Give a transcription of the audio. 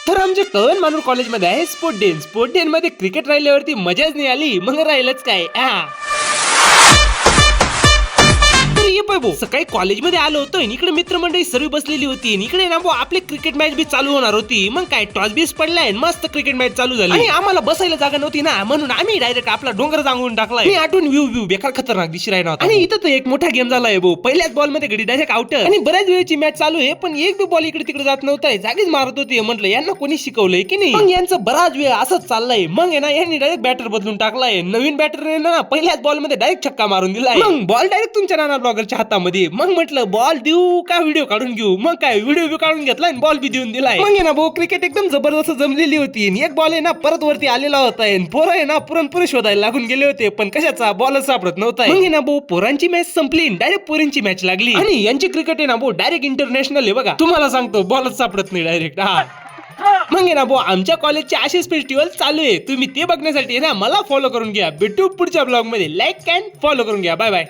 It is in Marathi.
तर आमच्या कळवण मानूर कॉलेजमध्ये आहे स्पोर्ट डे मध्ये क्रिकेट राहिल्यावरती मजाच नाही आली, मग राहिलंच काय. सकाळी कॉलेजमध्ये आलो होतो, इकडे मित्रमंडळी सर्व बसलेली होती, इकडे ना आपली क्रिकेट मॅच बी चालू होणार होती. मग काय टॉस बीस पडलाय, मस्त क्रिकेट मॅच चालू झाली आणि आम्हाला बसायला जागा नव्हती ना, म्हणून आम्ही डायरेक्ट आपला डोंगर सांगून टाकलाय. आठवून व्ह्यू बेकार खतरनाक दिशी राहिला होता. आणि इथं तर एक मोठा गेम झालाय भाऊ, पहिल्याच बॉल मध्ये घडी डायरेक्ट आउट आणि बऱ्याच वेळची मॅच चालू आहे, पण एक बी बॉल इकडे तिकडे जात नव्हता, जागीच मारत होती. म्हटलं यांना कोणी शिकवलंय की नाही. मग यांचं बराच वेळ असंच चाललंय. मग आहे ना यांनी डायरेक्ट बॅटर बदलून टाकलाय. नवीन बॅटरने ना पहिल्याच बॉल मध्ये डायरेक्ट छक्का मारून दिलाय. मग बॉल डायरेक्ट तुमच्या नाना ब्लॉगरच्या हातामध्ये. मग म्हटलं बॉल देऊ का व्हिडिओ काढून घेऊ. मग काय व्हिडिओ बी काढून घेतला आणि बॉल बी देऊन दिलाय. मग आहे ना भाऊ क्रिकेट एकदम जबरदस्त जमलेली होती. एक बॉल आहे ना परत वरती आलेला होता, पोरं आहे ना पुरणपुरे शोधायला लागून गेले होते, पण कशाचा बॉलच सापडत नव्हता. मग आहे ना भाऊ पोरांची मॅच संपली, डायरेक्ट पोरींची मॅच लागली आणि यांची क्रिकेट आहे ना भाऊ डायरेक्ट इंटरनॅशनल आहे बघा. तुम्हाला सांगतो बॉलच सापडत नाही डायरेक्ट. मग आहे ना भाऊ आमच्या कॉलेजचे असेच फेस्टिवल चालू आहे. तुम्ही ते बघण्यासाठी ना मला फॉलो करून घ्या. भेटू पुढच्या ब्लॉग मध्ये. लाईक अँड फॉलो करून घ्या. Bye bye.